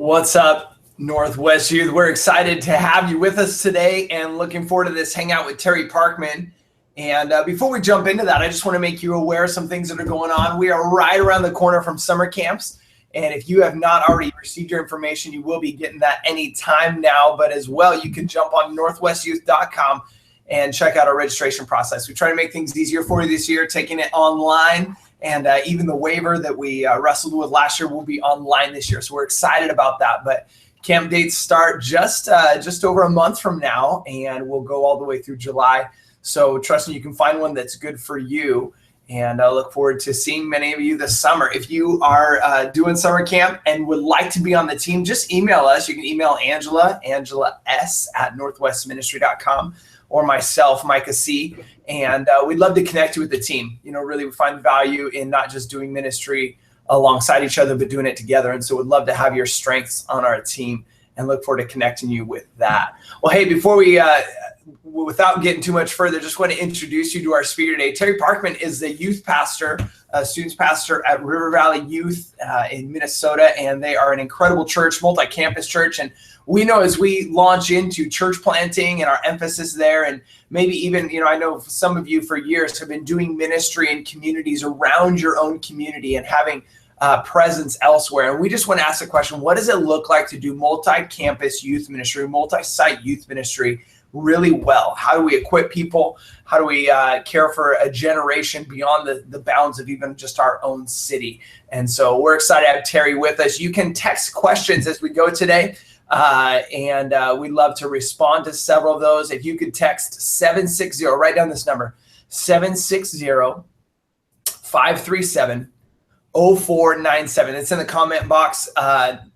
What's up, Northwest Youth? We're excited to have you with us today and looking forward to this hangout with Terry Parkman. And before we jump into that, I just want to make you aware of some things that are going on. We are right around the corner from summer camps. And if you have not already received your information, you will be getting that anytime now. But as well, you can jump on northwestyouth.com and check out our registration process. We try to make things easier for you this year, taking it online. And even the waiver that we wrestled with last year will be online this year. So we're excited about that. But camp dates start just over a month from now, and we'll go all the way through July. So trust me, you can find one that's good for you. And I look forward to seeing many of you this summer. If you are doing summer camp and would like to be on the team, just email us. You can email Angela s@northwestministry.com, or myself, Micah C. And we'd love to connect you with the team. You know, really we find value in not just doing ministry alongside each other, but doing it together. And so we'd love to have your strengths on our team and look forward to connecting you with that. Well, hey, before we, without getting too much further, just want to introduce you to our speaker today. Terry Parkman is the youth pastor, students pastor at River Valley Youth in Minnesota, and they are an incredible church, multi-campus church. And we know as we launch into church planting and our emphasis there, and maybe even, you know, I know some of you for years have been doing ministry in communities around your own community and having presence elsewhere. And we just want to ask the question, what does it look like to do multi-campus youth ministry, multi-site youth ministry really well? How do we equip people? How do we care for a generation beyond the bounds of even just our own city? And so we're excited to have Terry with us. You can text questions as we go today. And we'd love to respond to several of those. If you could text 760, write down this number, 760-537-0497. It's in the comment box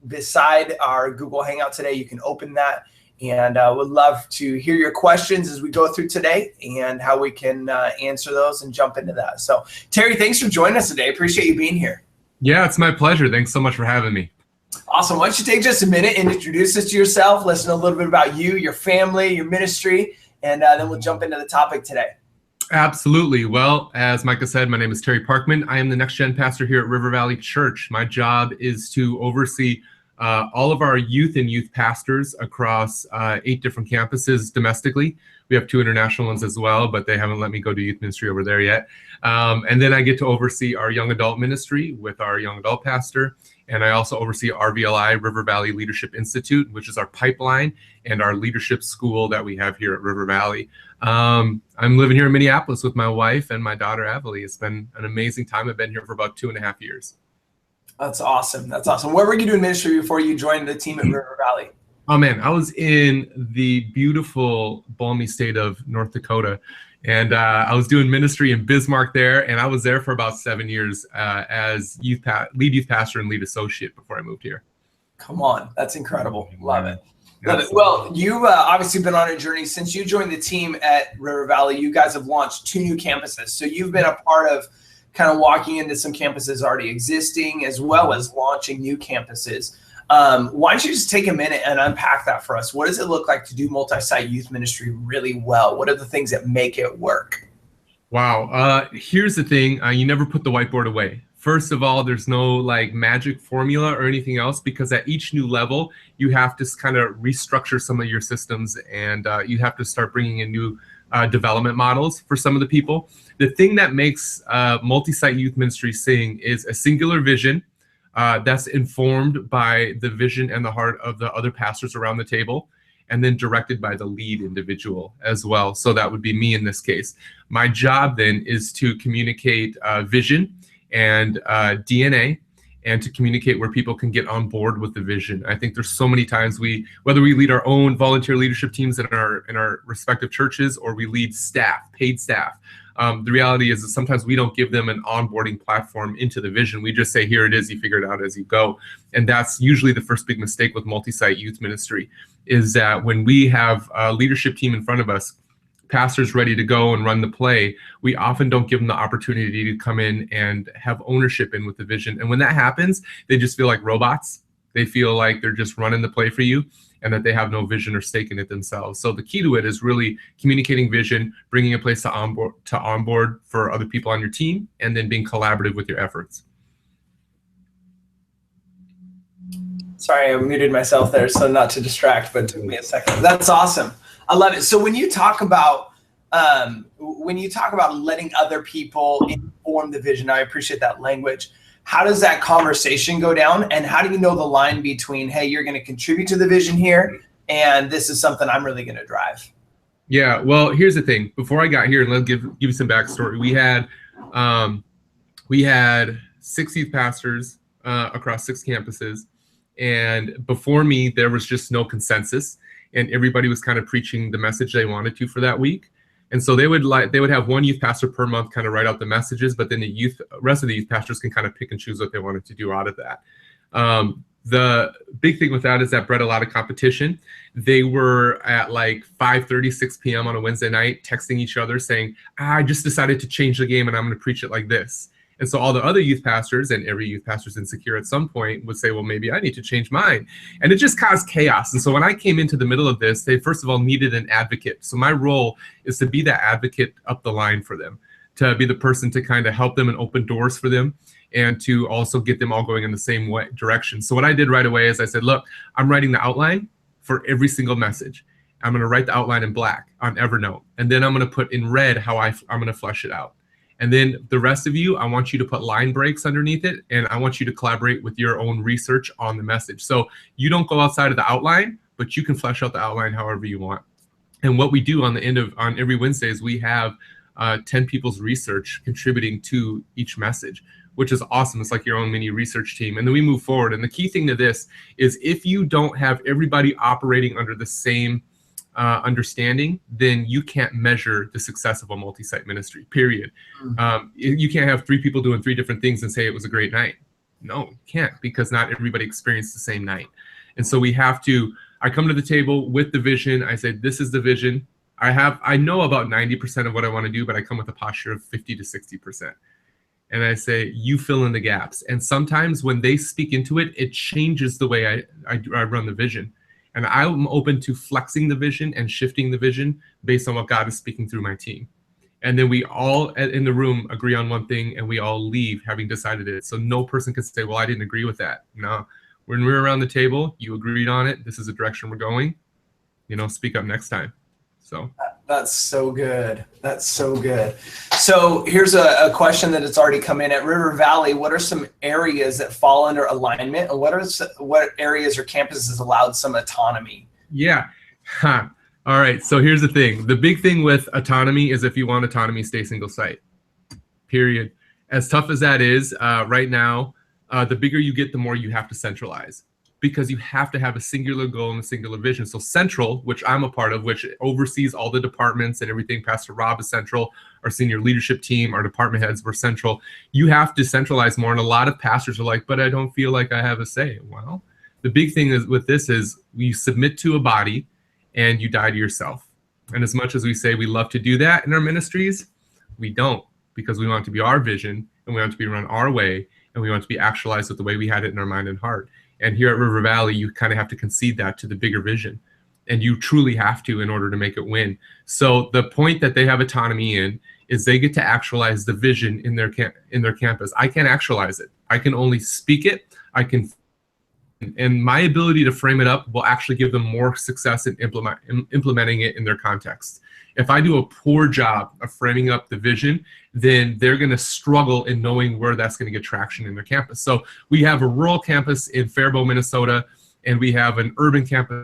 beside our Google Hangout today. You can open that, and would love to hear your questions as we go through today and how we can answer those and jump into that. So Terry, thanks for joining us today. Appreciate you being here. Yeah, it's my pleasure. Thanks so much for having me. Awesome. Why don't you take just a minute and introduce us to yourself, listen a little bit about you, your family, your ministry, and then we'll jump into the topic today. Absolutely. Well, as Micah said, my name is Terry Parkman. I am the next gen pastor here at River Valley Church. My job is to oversee all of our youth and youth pastors across 8 different campuses domestically. We have 2 international ones as well, but they haven't let me go to youth ministry over there yet. And then I get to oversee our young adult ministry with our young adult pastor. And I also oversee RVLI, River Valley Leadership Institute, which is our pipeline and our leadership school that we have here at River Valley. I'm living here in Minneapolis with my wife and my daughter, Avalie. It's been an amazing time. I've been here for about 2.5 years. That's awesome. That's awesome. Where were you doing ministry before you joined the team at River Valley? Oh, man, I was in the beautiful, balmy state of North Dakota. And I was doing ministry in Bismarck there, and I was there for about 7 years as lead youth pastor and lead associate before I moved here. Come on, that's incredible. Love it. Love it. Well, you've obviously been on a journey since you joined the team at River Valley. You guys have launched 2 new campuses, so you've been a part of kind of walking into some campuses already existing, as well as launching new campuses. Why don't you just take a minute and unpack that for us? What does it look like to do multi-site youth ministry really well? What are the things that make it work? Wow. Here's the thing. You never put the whiteboard away. First of all, there's no like magic formula or anything else, because at each new level, you have to kind of restructure some of your systems, and you have to start bringing in new development models for some of the people. The thing that makes multi-site youth ministry sing is a singular vision that's informed by the vision and the heart of the other pastors around the table, and then directed by the lead individual as well. So that would be me in this case. My job then is to communicate vision and DNA, and to communicate where people can get on board with the vision. I think there's so many times whether we lead our own volunteer leadership teams in our respective churches, or we lead staff, paid staff. The reality is that sometimes we don't give them an onboarding platform into the vision. We just say, here it is, you figure it out as you go. And that's usually the first big mistake with multi-site youth ministry, is that when we have a leadership team in front of us, pastors ready to go and run the play, we often don't give them the opportunity to come in and have ownership in with the vision. And when that happens, they just feel like robots. They feel like they're just running the play for you, and that they have no vision or stake in it themselves. So the key to it is really communicating vision, bringing a place to onboard for other people on your team, and then being collaborative with your efforts. Sorry, I muted myself there, so not to distract, but it took me a second. That's awesome. I love it. So when you talk about letting other people inform the vision, I appreciate that language. How does that conversation go down? And how do you know the line between, hey, you're going to contribute to the vision here, and this is something I'm really going to drive? Yeah, well, here's the thing. Before I got here, and let's give you some backstory. We had 6 youth pastors across 6 campuses, and before me, there was just no consensus, and everybody was kind of preaching the message they wanted to for that week. And so they would have one youth pastor per month kind of write out the messages, but then the rest of the youth pastors can kind of pick and choose what they wanted to do out of that. The big thing with that is that bred a lot of competition. They were at like 5:30, 6 p.m. on a Wednesday night texting each other saying, I just decided to change the game and I'm going to preach it like this. And so all the other youth pastors, and every youth pastor's insecure at some point, would say, well, maybe I need to change mine. And it just caused chaos. And so when I came into the middle of this, they first of all needed an advocate. So my role is to be that advocate up the line for them, to be the person to kind of help them and open doors for them, and to also get them all going in the same direction. So what I did right away is I said, look, I'm writing the outline for every single message. I'm going to write the outline in black on Evernote. And then I'm going to put in red how I'm going to flesh it out. And then the rest of you, I want you to put line breaks underneath it, and I want you to collaborate with your own research on the message. So you don't go outside of the outline, but you can flesh out the outline however you want. And what we do on every Wednesday is we have 10 people's research contributing to each message, which is awesome. It's like your own mini research team. And then we move forward. And the key thing to this is if you don't have everybody operating under the same understanding, then you can't measure the success of a multi-site ministry, period. You can't have 3 people doing 3 different things and say it was a great night. No, you can't, because not everybody experienced the same night. And so I come to the table with the vision. I say, this is the vision. I know about 90% of what I want to do, but I come with a posture of 50 to 60%. And I say, you fill in the gaps. And sometimes when they speak into it, it changes the way I run the vision. And I'm open to flexing the vision and shifting the vision based on what God is speaking through my team. And then we all in the room agree on one thing, and we all leave having decided it. So no person can say, well, I didn't agree with that. No, when we're around the table, you agreed on it. This is the direction we're going. Speak up next time. So that's so good. That's so good. So here's a question that it's already come in. At River Valley, what are some areas that fall under alignment, and what areas or campuses allowed some autonomy? Yeah. All right. So here's the thing. The big thing with autonomy is if you want autonomy, stay single site. Period. As tough as that is right now, the bigger you get, the more you have to centralize, because you have to have a singular goal and a singular vision. So Central, which I'm a part of, which oversees all the departments and everything, Pastor Rob is Central, our senior leadership team, our department heads were Central. You have to centralize more. And a lot of pastors are like, but I don't feel like I have a say. Well, the big thing with this is you submit to a body and you die to yourself. And as much as we say we love to do that in our ministries, we don't, because we want it to be our vision, and we want it to be run our way, and we want it to be actualized with the way we had it in our mind and heart. And here at River Valley, you kind of have to concede that to the bigger vision. And you truly have to in order to make it win. So the point that they have autonomy in is they get to actualize the vision in their campus. I can't actualize it. I can only speak it. And my ability to frame it up will actually give them more success in implementing it in their context. If I do a poor job of framing up the vision, then they're going to struggle in knowing where that's going to get traction in their campus. So we have a rural campus in Faribault, Minnesota, and we have an urban campus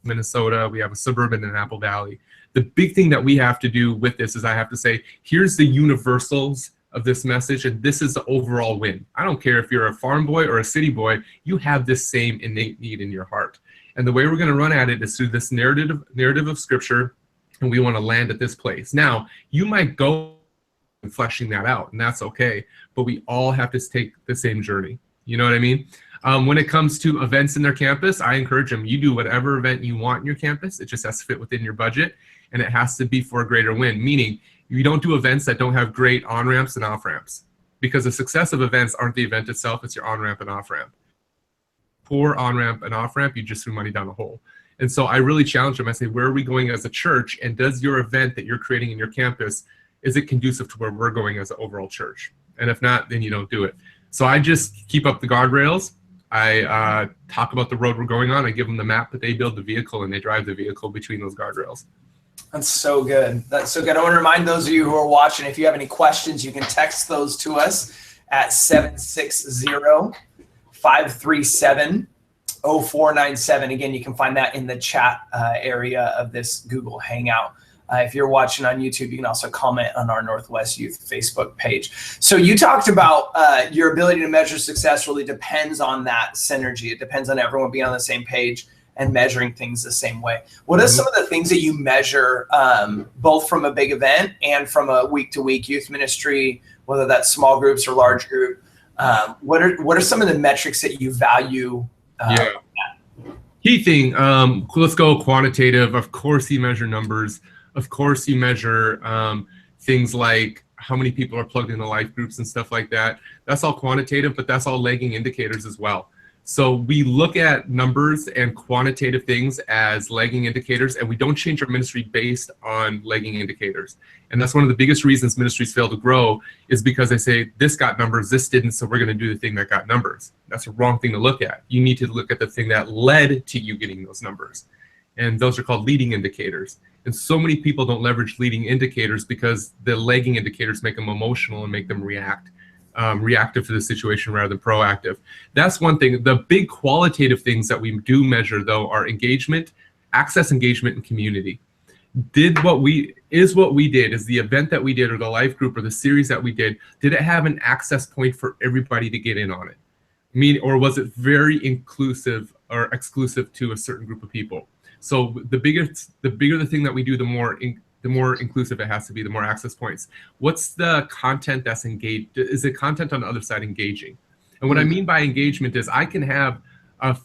in Minnesota. We have a suburban in Apple Valley. The big thing that we have to do with this is I have to say, here's the universals of this message, and this is the overall win. I don't care if you're a farm boy or a city boy, you have this same innate need in your heart. And the way we're going to run at it is through this narrative of Scripture, and we want to land at this place. Now, you might go and fleshing that out, and that's okay, but we all have to take the same journey. You know what I mean? When it comes to events in their campus, I encourage them, you do whatever event you want in your campus. It just has to fit within your budget, and it has to be for a greater win, meaning you don't do events that don't have great on-ramps and off-ramps, because the success of events aren't the event itself, it's your on-ramp and off-ramp. Poor on-ramp and off-ramp, you just threw money down the hole. And so I really challenge them. I say, where are we going as a church? And does your event that you're creating in your campus, is it conducive to where we're going as an overall church? And if not, then you don't do it. So I just keep up the guardrails. I talk about the road we're going on. I give them the map, but they build the vehicle and they drive the vehicle between those guardrails. That's so good. That's so good. I want to remind those of you who are watching, if you have any questions, you can text those to us at 760-537-0497. Again, you can find that in the chat area of this Google Hangout. If you're watching on YouTube, you can also comment on our Northwest Youth Facebook page. So you talked about your ability to measure success really depends on that synergy. It depends on everyone being on the same page and measuring things the same way. What are some of the things that you measure both from a big event and from a week-to-week youth ministry, whether that's small groups or large group? What are some of the metrics that you value? Key thing, let's go quantitative. Of course you measure numbers. Of course you measure things like how many people are plugged into life groups and stuff like that. That's all quantitative, but that's all lagging indicators as well. So we look at numbers and quantitative things as lagging indicators, and we don't change our ministry based on lagging indicators. And that's one of the biggest reasons ministries fail to grow, is because they say, this got numbers, this didn't, so we're going to do the thing that got numbers. That's a wrong thing to look at. You need to look at the thing that led to you getting those numbers. And those are called leading indicators. And so many people don't leverage leading indicators because the lagging indicators make them emotional and make them reactive to the situation rather than proactive. That's one thing. The big qualitative things that we do measure, though, are engagement, access, engagement, and community. Is what we did, is the event that we did, or the life group, or the series that we did it have an access point for everybody to get in on it? Or was it very inclusive or exclusive to a certain group of people? So the bigger the thing that we do, the more inclusive it has to be, the more access points. What's the content that's engaged? Is the content on the other side engaging? And what I mean by engagement is I can have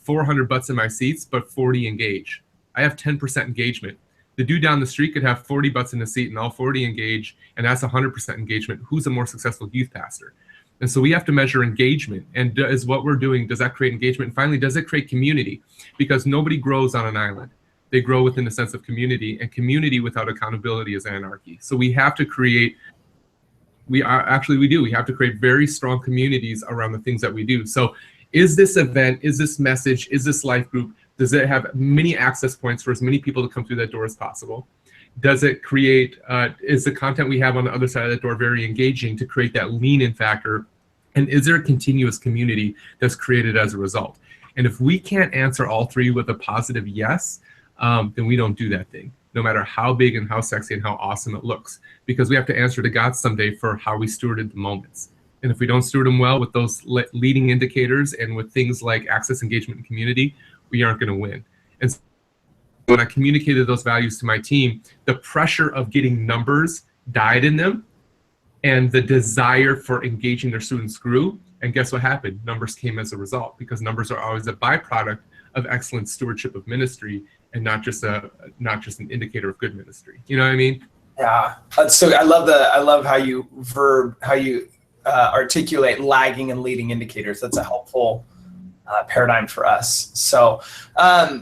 400 butts in my seats, but 40 engage. I have 10% engagement. The dude down the street could have 40 butts in the seat and all 40 engage, and that's 100% engagement. Who's a more successful youth pastor? And so we have to measure engagement. And is what we're doing, does that create engagement? And finally, does it create community? Because nobody grows on an island. They grow within the sense of community, and community without accountability is anarchy. So we have to create, we have to create very strong communities around the things that we do. So is this event, is this message, is this life group, does it have many access points for as many people to come through that door as possible? Does it create, is the content we have on the other side of that door very engaging to create that lean-in factor? And is there a continuous community that's created as a result? And if we can't answer all three with a positive yes, then we don't do that thing, no matter how big and how sexy and how awesome it looks, because we have to answer to God someday for how we stewarded the moments. And if we don't steward them well with those leading indicators and with things like access, engagement, and community, we aren't going to win. And when I communicated those values to my team, the pressure of getting numbers died in them, and the desire for engaging their students grew. And guess what happened? Numbers came as a result, because numbers are always a byproduct of excellent stewardship of ministry, and not just an indicator of good ministry. You know what I mean? Yeah. So I love how you articulate lagging and leading indicators. That's a helpful paradigm for us. So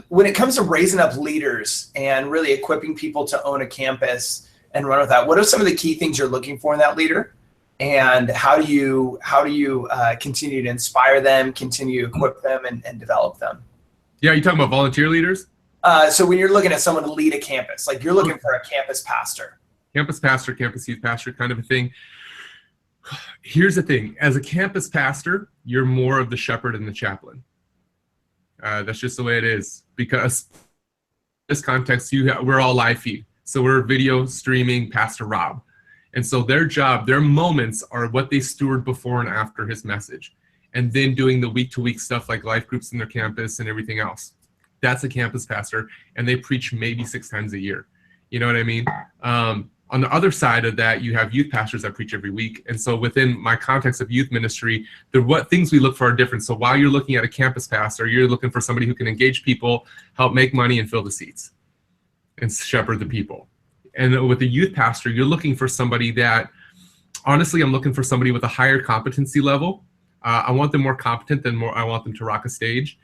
when it comes to raising up leaders and really equipping people to own a campus and run with that, what are some of the key things you're looking for in that leader? And how do you continue to inspire them, continue to equip them, and develop them? Yeah, you talking about volunteer leaders? So when you're looking at someone to lead a campus, like you're looking for a campus pastor. Campus pastor, campus youth pastor kind of a thing. Here's the thing. As a campus pastor, you're more of the shepherd and the chaplain. That's just the way it is. Because in this context, we're all live feed. So we're video streaming Pastor Rob. And so their job, their moments are what they steward before and after his message. And then doing the week-to-week stuff like life groups in their campus and everything else. That's a campus pastor, and they preach maybe 6 times a year. You know what I mean? On the other side of that, you have youth pastors that preach every week. And so within my context of youth ministry, what things we look for are different. So while you're looking at a campus pastor, you're looking for somebody who can engage people, help make money, and fill the seats, and shepherd the people. And with a youth pastor, you're looking for somebody that, honestly, I'm looking for somebody with a higher competency level. I want them more competent than I want them to rock a stage.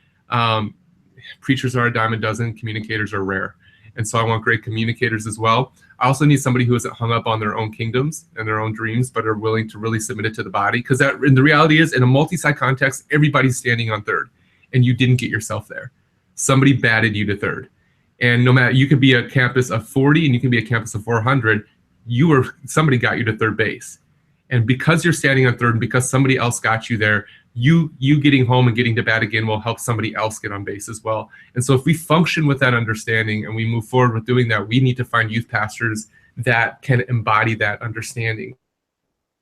Preachers are a dime a dozen, communicators are rare. And so I want great communicators as well. I also need somebody who isn't hung up on their own kingdoms and their own dreams, but are willing to really submit it to the body. Because the reality is, in a multi-site context, everybody's standing on third. and you didn't get yourself there. Somebody batted you to third. And no matter, you could be a campus of 40 and you can be a campus of 400, somebody got you to third base. And because you're standing on third and because somebody else got you there, you getting home and getting to bat again will help somebody else get on base as well. And so if we function with that understanding and we move forward with doing that, we need to find youth pastors that can embody that understanding.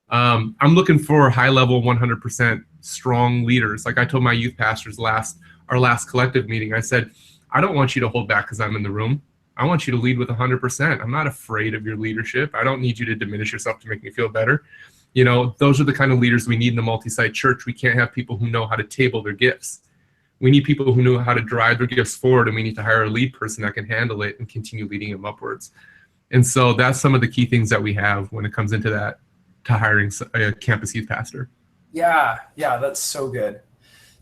I'm looking for high-level, 100% strong leaders. Like I told my youth pastors our last collective meeting, I said, I don't want you to hold back because I'm in the room. I want you to lead with 100%. I'm not afraid of your leadership. I don't need you to diminish yourself to make me feel better. You know, those are the kind of leaders we need in a multi-site church. We can't have people who know how to table their gifts. We need people who know how to drive their gifts forward, and we need to hire a lead person that can handle it and continue leading them upwards. And so that's some of the key things that we have when it comes into that, to hiring a campus youth pastor. Yeah, that's so good.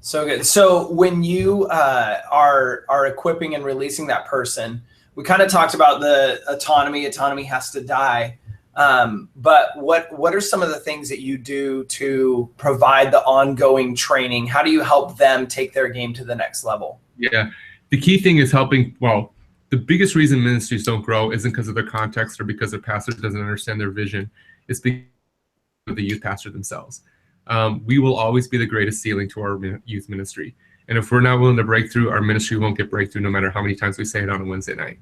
So good. So when you are equipping and releasing that person, we kind of talked about the autonomy. Autonomy has to die. But what are some of the things that you do to provide the ongoing training? How do you help them take their game to the next level? Yeah, the key thing is helping. Well, the biggest reason ministries don't grow isn't because of their context or because their pastor doesn't understand their vision. It's because of the youth pastor themselves. We will always be the greatest ceiling to our youth ministry. And if we're not willing to break through, our ministry won't get breakthrough no matter how many times we say it on a Wednesday night.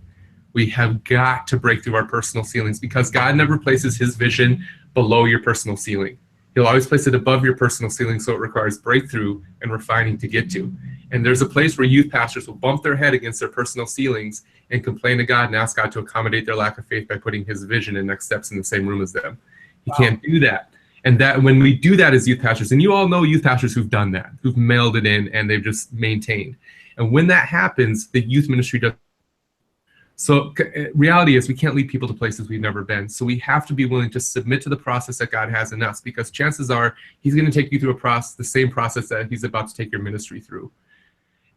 We have got to break through our personal ceilings because God never places his vision below your personal ceiling. He'll always place it above your personal ceiling, so it requires breakthrough and refining to get to. And there's a place where youth pastors will bump their head against their personal ceilings and complain to God and ask God to accommodate their lack of faith by putting his vision and next steps in the same room as them. He can't do that. And that when we do that as youth pastors, and you all know youth pastors who've done that, who've mailed it in and they've just maintained. And when that happens, the youth ministry does. So reality is we can't lead people to places we've never been. So we have to be willing to submit to the process that God has in us, because chances are he's going to take you through the same process that he's about to take your ministry through.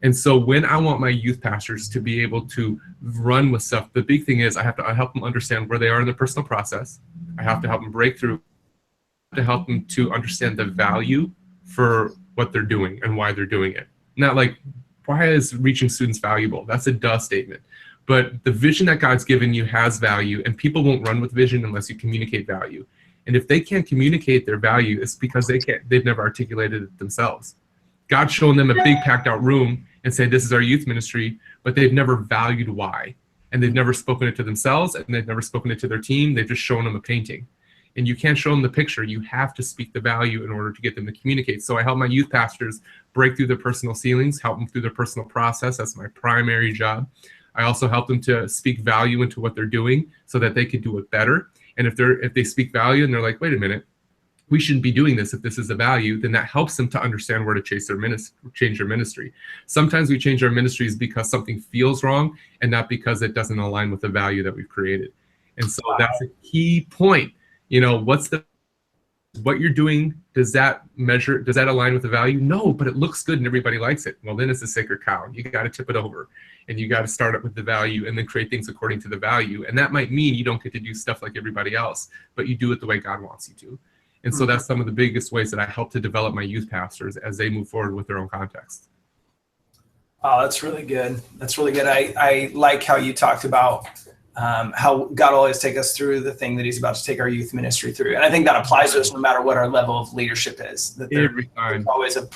And so when I want my youth pastors to be able to run with stuff, the big thing is I help them understand where they are in their personal process. I have to help them break through, to help them to understand the value for what they're doing and why they're doing it. Not like, why is reaching students valuable? That's a duh statement. But the vision that God's given you has value, and people won't run with vision unless you communicate value. And if they can't communicate their value, it's because they've never articulated it themselves. God's shown them a big packed out room and said, this is our youth ministry, but they've never valued why. And they've never spoken it to themselves, and they've never spoken it to their team. They've just shown them a painting. And you can't show them the picture. You have to speak the value in order to get them to communicate. So I help my youth pastors break through their personal ceilings, help them through their personal process. That's my primary job. I also help them to speak value into what they're doing so that they can do it better. And if they speak value and they're like, wait a minute, we shouldn't be doing this if this is a value, then that helps them to understand where to change their ministry. Sometimes we change our ministries because something feels wrong and not because it doesn't align with the value that we've created. And so that's a key point. You know, what you're doing, does that align with the value? No, but it looks good and everybody likes it. Well, then it's a sacred cow. You got to tip it over, and you got to start up with the value and then create things according to the value. And that might mean you don't get to do stuff like everybody else, but you do it the way God wants you to. And so that's some of the biggest ways that I help to develop my youth pastors as they move forward with their own context. Oh, that's really good. That's really good. I like how you talked about how God will always take us through the thing that he's about to take our youth ministry through. And I think that applies to us no matter what our level of leadership is. That there's always a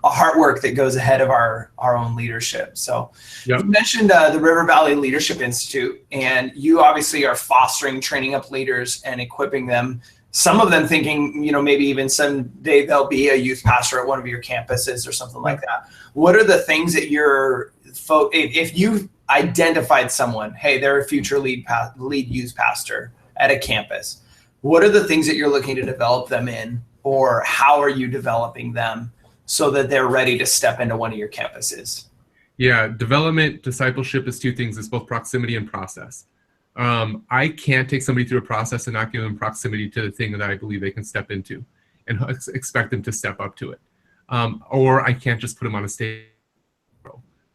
heart work that goes ahead of our own leadership. So You mentioned the River Valley Leadership Institute, and you obviously are fostering, training up leaders and equipping them. Some of them thinking, you know, maybe even someday they'll be a youth pastor at one of your campuses or something like that. What are the things that if you've identified someone, hey, they're a future lead youth pastor at a campus, what are the things that you're looking to develop them in, or how are you developing them so that they're ready to step into one of your campuses? Yeah, development, discipleship is two things. It's both proximity and process. I can't take somebody through a process and not give them proximity to the thing that I believe they can step into and expect them to step up to it. Or I can't just put them on a stage.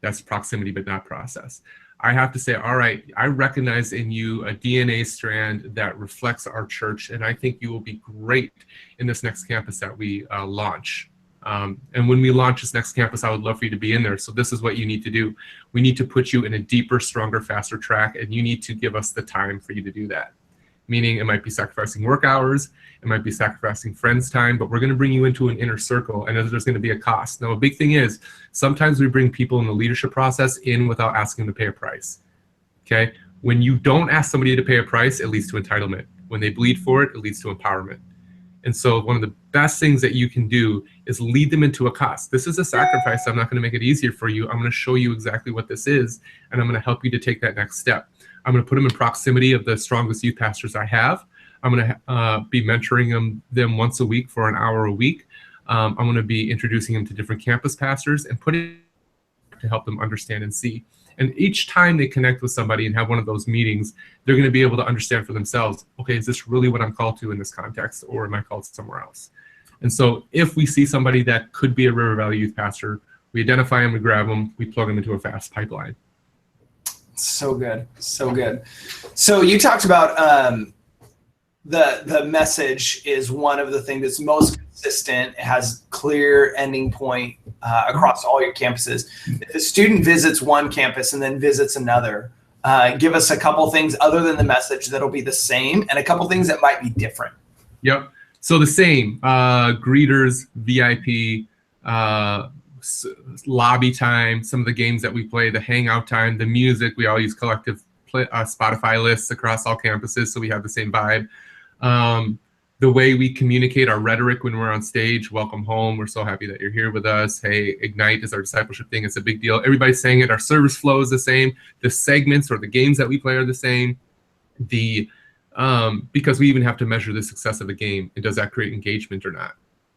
That's proximity, but not process. I have to say, all right, I recognize in you a DNA strand that reflects our church, and I think you will be great in this next campus that we launch. And when we launch this next campus, I would love for you to be in there. So this is what you need to do. We need to put you in a deeper, stronger, faster track, and you need to give us the time for you to do that. Meaning it might be sacrificing work hours, it might be sacrificing friends' time, but we're going to bring you into an inner circle, and there's going to be a cost. Now, a big thing is sometimes we bring people in the leadership process in without asking them to pay a price. Okay? When you don't ask somebody to pay a price, it leads to entitlement. When they bleed for it, it leads to empowerment. And so one of the best things that you can do is lead them into a cost. This is a sacrifice. I'm not going to make it easier for you. I'm going to show you exactly what this is, and I'm going to help you to take that next step. I'm going to put them in proximity of the strongest youth pastors I have. I'm going to be mentoring them once a week for an hour a week. I'm going to be introducing them to different campus pastors and putting to help them understand and see. And each time they connect with somebody and have one of those meetings, they're going to be able to understand for themselves, okay, is this really what I'm called to in this context, or am I called somewhere else? And so if we see somebody that could be a River Valley youth pastor, we identify them, we grab them, we plug them into a fast pipeline. So good. So good. So you talked about the message is one of the things that's most consistent. It has clear ending point across all your campuses. If a student visits one campus and then visits another, give us a couple things other than the message that'll be the same and a couple things that might be different. Yep. So the same, greeters, VIP, lobby time, some of the games that we play, the hangout time, the music. We all use collective Spotify lists across all campuses, so we have the same vibe. The way we communicate our rhetoric when we're on stage, welcome home, we're so happy that you're here with us. Hey, Ignite is our discipleship thing. It's a big deal. Everybody's saying it. Our service flow is the same. The segments or the games that we play are the same. Because we even have to measure the success of a game. And does that create engagement or not?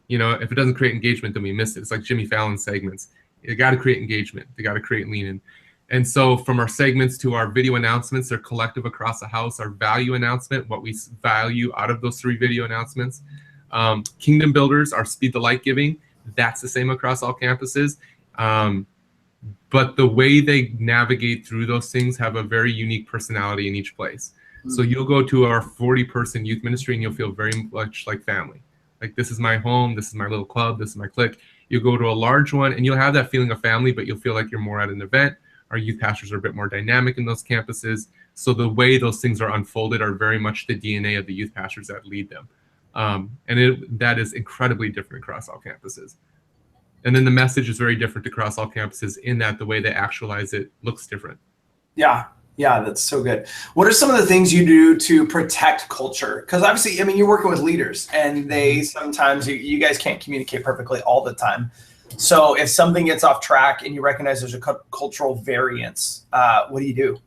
You know, if it doesn't create engagement, then we miss it. It's like Jimmy Fallon's segments. They got to create engagement. They got to create lean in. And so from our segments to our video announcements, they're collective across the house. Our value announcement, what we value out of those 3 video announcements. Kingdom builders, our speed the light giving, that's the same across all campuses. But the way they navigate through those things have a very unique personality in each place. So you'll go to our 40-person youth ministry and you'll feel very much like family. Like, this is my home, this is my little club, this is my clique. You'll go to a large one and you'll have that feeling of family, but you'll feel like you're more at an event. Our youth pastors are a bit more dynamic in those campuses. So the way those things are unfolded are very much the DNA of the youth pastors that lead them. That is incredibly different across all campuses. And then the message is very different across all campuses in that the way they actualize it looks different. Yeah. Yeah, that's so good. What are some of the things you do to protect culture? Because obviously, I mean, you're working with leaders and they sometimes, you guys can't communicate perfectly all the time. So if something gets off track and you recognize there's a cultural variance, what do you do?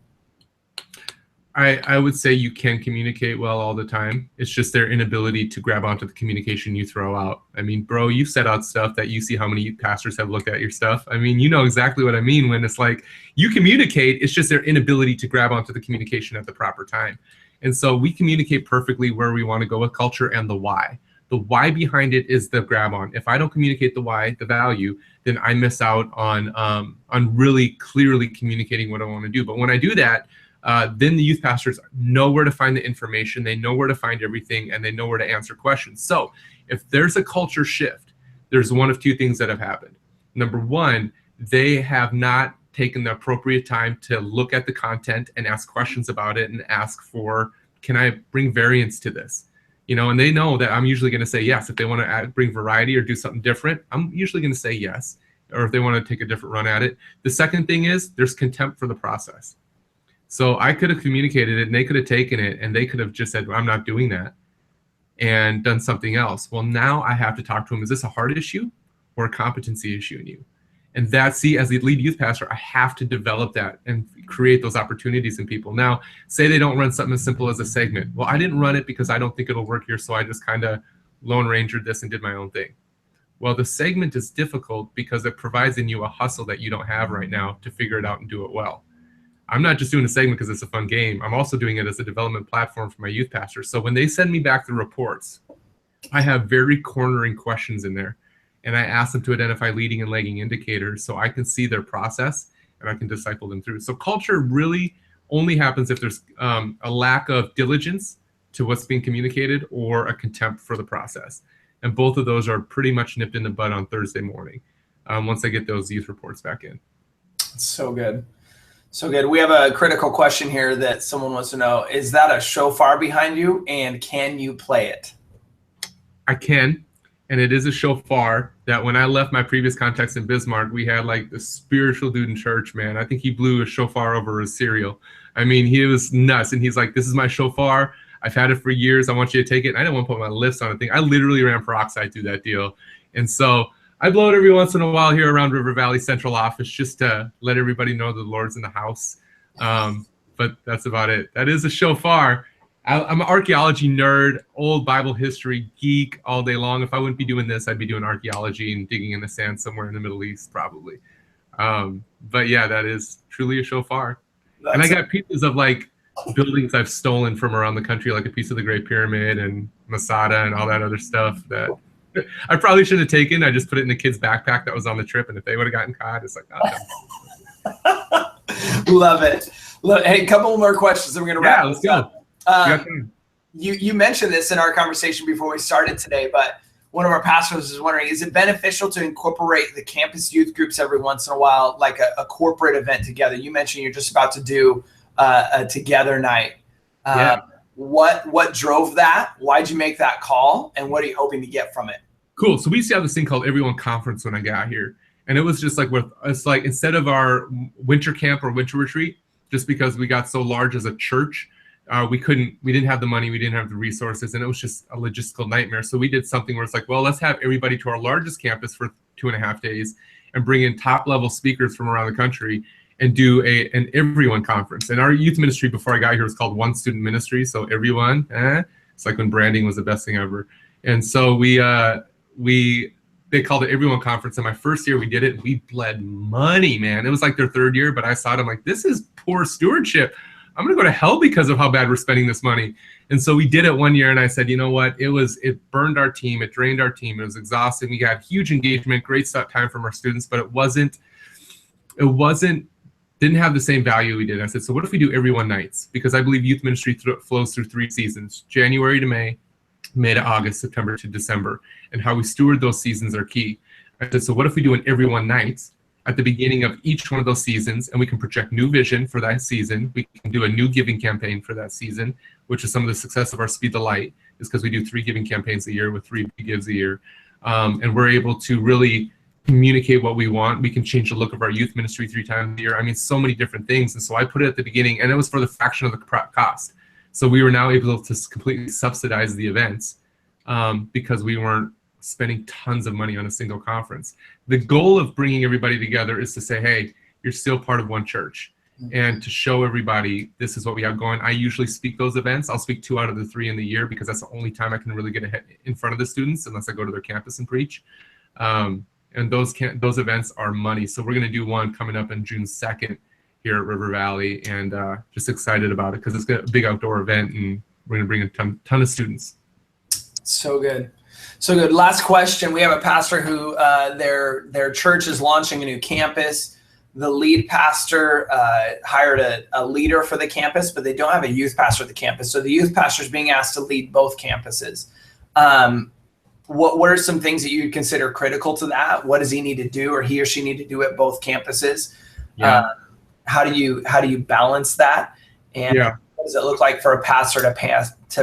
I would say you can communicate well all the time. It's just their inability to grab onto the communication you throw out. I mean, bro, you set out stuff that you see how many pastors have looked at your stuff. I mean, you know exactly what I mean when it's like you communicate, it's just their inability to grab onto the communication at the proper time. And so we communicate perfectly where we want to go with culture and the why. The why behind it is the grab on. If I don't communicate the why, the value, then I miss out on really clearly communicating what I want to do. But when I do that, then the youth pastors know where to find the information, they know where to find everything, and they know where to answer questions. So if there's a culture shift, there's one of 2 things that have happened. Number 1, they have not taken the appropriate time to look at the content and ask questions about it and ask for, can I bring variance to this? You know, and they know that I'm usually going to say yes. If they want to bring variety or do something different, I'm usually going to say yes. Or if they want to take a different run at it. The second thing is there's contempt for the process. So I could have communicated it and they could have taken it and they could have just said, well, I'm not doing that, and done something else. Well, now I have to talk to them. Is this a heart issue or a competency issue in you? And that's, as the lead youth pastor, I have to develop that and create those opportunities in people. Now, say they don't run something as simple as a segment. Well, I didn't run it because I don't think it'll work here, so I just kind of Lone Rangered this and did my own thing. Well, the segment is difficult because it provides in you a hustle that you don't have right now to figure it out and do it well. I'm not just doing a segment because it's a fun game. I'm also doing it as a development platform for my youth pastors. So when they send me back the reports, I have very cornering questions in there. And I ask them to identify leading and lagging indicators so I can see their process and I can disciple them through. So culture really only happens if there's a lack of diligence to what's being communicated or a contempt for the process. And both of those are pretty much nipped in the bud on Thursday morning once I get those youth reports back in. So good. So good. We have a critical question here that someone wants to know. Is that a shofar behind you, and can you play it? I can, and it is a shofar that when I left my previous context in Bismarck, we had like the spiritual dude in church, man. I think he blew a shofar over his cereal. I mean, he was nuts, and he's like, this is my shofar. I've had it for years. I want you to take it. And I didn't want to put my lips on the thing. I literally ran peroxide through that deal. And so I blow it every once in a while here around River Valley Central Office just to let everybody know the Lord's in the house. But that's about it. That is a shofar. I'm an archaeology nerd, old Bible history geek all day long. If I wouldn't be doing this, I'd be doing archaeology and digging in the sand somewhere in the Middle East, probably. But yeah, that is truly a shofar. And I got pieces of like buildings I've stolen from around the country, like a piece of the Great Pyramid and Masada and all that other stuff that I probably should have taken. I just put it in a kid's backpack that was on the trip, and if they would have gotten caught, it's like, oh. Love it. Hey, a couple more questions, and we're gonna wrap. Yeah, let's go. You mentioned this in our conversation before we started today, but one of our pastors is wondering, is it beneficial to incorporate the campus youth groups every once in a while, like a corporate event together? You mentioned you're just about to do a together night. What drove that? Why'd you make that call? And what are you hoping to get from it? Cool. So we used to have this thing called Everyone Conference when I got here. And it was just like, it's like instead of our winter camp or winter retreat, just because we got so large as a church, we didn't have the money, we didn't have the resources, and it was just a logistical nightmare. So we did something where it's like, well, let's have everybody to our largest campus for 2.5 days and bring in top level speakers from around the country and do an everyone conference. And our youth ministry before I got here was called One Student Ministry. So everyone, it's like when branding was the best thing ever. And so they called it Everyone Conference. And my first year we did it, and we bled money, man. It was like their third year, but I saw it, I'm like, this is poor stewardship. I'm gonna go to hell because of how bad we're spending this money. And so we did it one year, and I said, you know what? It burned our team, it drained our team, it was exhausting. We got huge engagement, great time from our students, but didn't have the same value we did. I said, so what if we do everyone nights? Because I believe youth ministry flows through 3 seasons, January to May, May to August, September to December, and how we steward those seasons are key. I said, so what if we do an everyone nights at the beginning of each one of those seasons, and we can project new vision for that season. We can do a new giving campaign for that season, which is some of the success of our Speed the Light, is because we do 3 giving campaigns a year with 3 gives a year. And we're able to really communicate what we want. We can change the look of our youth ministry 3 times a year. I mean, so many different things. And so I put it at the beginning, and it was for the fraction of the cost. So we were now able to completely subsidize the events because we weren't spending tons of money on a single conference. The goal of bringing everybody together is to say, hey, you're still part of one church. And to show everybody this is what we have going. I usually speak those events. I'll speak 2 out of the 3 in the year because that's the only time I can really get ahead in front of the students unless I go to their campus and preach. And those events are money. So we're going to do one coming up on June 2nd here at River Valley, and just excited about it because it's a big outdoor event, and we're going to bring a ton of students. So good. So good. Last question. We have a pastor who their church is launching a new campus. The lead pastor hired a leader for the campus, but they don't have a youth pastor at the campus. So the youth pastor is being asked to lead both campuses. What are some things that you would consider critical to that? What does he need to do, or he or she need to do at both campuses? Yeah. How do you balance that? And what does it look like for a pastor to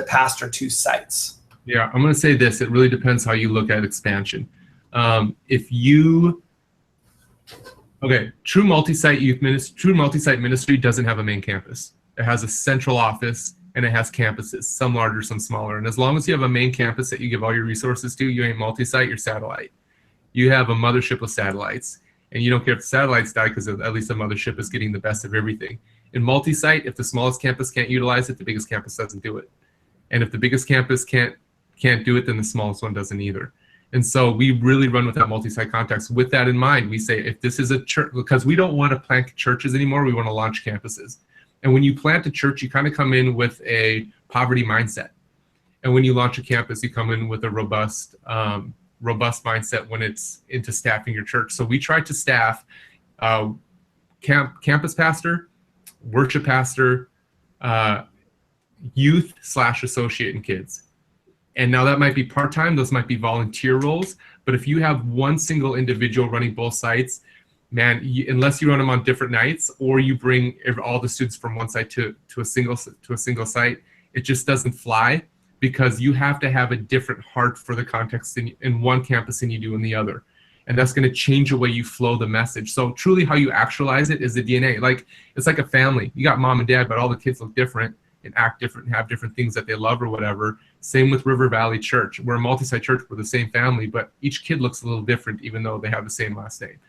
pastor 2 sites? Yeah, I'm going to say this. It really depends how you look at expansion. True multi-site ministry doesn't have a main campus. It has a central office, and it has campuses, some larger, some smaller. And as long as you have a main campus that you give all your resources to, you ain't multi-site, you're satellite. You have a mothership of satellites, and you don't care if the satellites die because at least the mothership is getting the best of everything. In multi-site, if the smallest campus can't utilize it, the biggest campus doesn't do it. And if the biggest campus can't do it, then the smallest one doesn't either. And so we really run with that multi-site context. With that in mind, we say if this is a church, because we don't want to plant churches anymore, we want to launch campuses. And when you plant a church, you kind of come in with a poverty mindset. And when you launch a campus, you come in with a robust mindset when it's into staffing your church. So we try to staff campus pastor, worship pastor, youth / associate and kids. And now that might be part-time, those might be volunteer roles. But if you have one single individual running both sites, man, unless you run them on different nights or you bring all the students from one site to a single site, it just doesn't fly, because you have to have a different heart for the context in one campus than you do in the other. And that's going to change the way you flow the message. So truly how you actualize it is the DNA. Like, it's like a family. You got mom and dad, but all the kids look different and act different and have different things that they love or whatever. Same with River Valley Church. We're a multi-site church. We're the same family, but each kid looks a little different even though they have the same last name.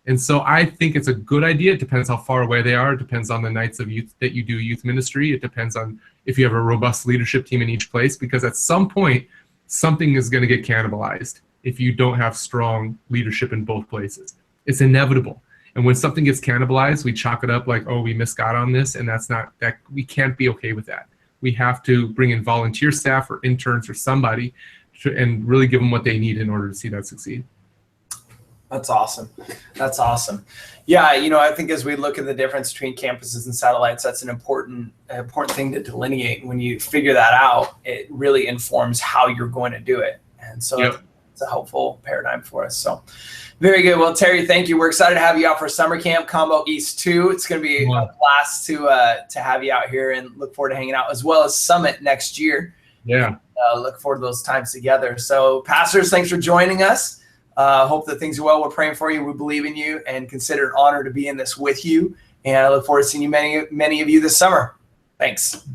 And so I think it's a good idea. It depends how far away they are. It depends on the nights of youth that you do youth ministry. It depends on if you have a robust leadership team in each place, because at some point, something is going to get cannibalized if you don't have strong leadership in both places. It's inevitable. And when something gets cannibalized, we chalk it up like, oh, we missed God on this. And that's not, that we can't be okay with that. We have to bring in volunteer staff or interns or somebody and really give them what they need in order to see that succeed. That's awesome. That's awesome. Yeah, you know, I think as we look at the difference between campuses and satellites, that's an important thing to delineate. When you figure that out, it really informs how you're going to do it. And so it's a helpful paradigm for us. So very good. Well, Terry, thank you. We're excited to have you out for summer camp, Combo East 2. It's going to be a blast to have you out here, and look forward to hanging out, as well as Summit next year. Yeah. Look forward to those times together. So pastors, thanks for joining us. Hope that things are well. We're praying for you. We believe in you, and consider it an honor to be in this with you. And I look forward to seeing you, many of you this summer. Thanks.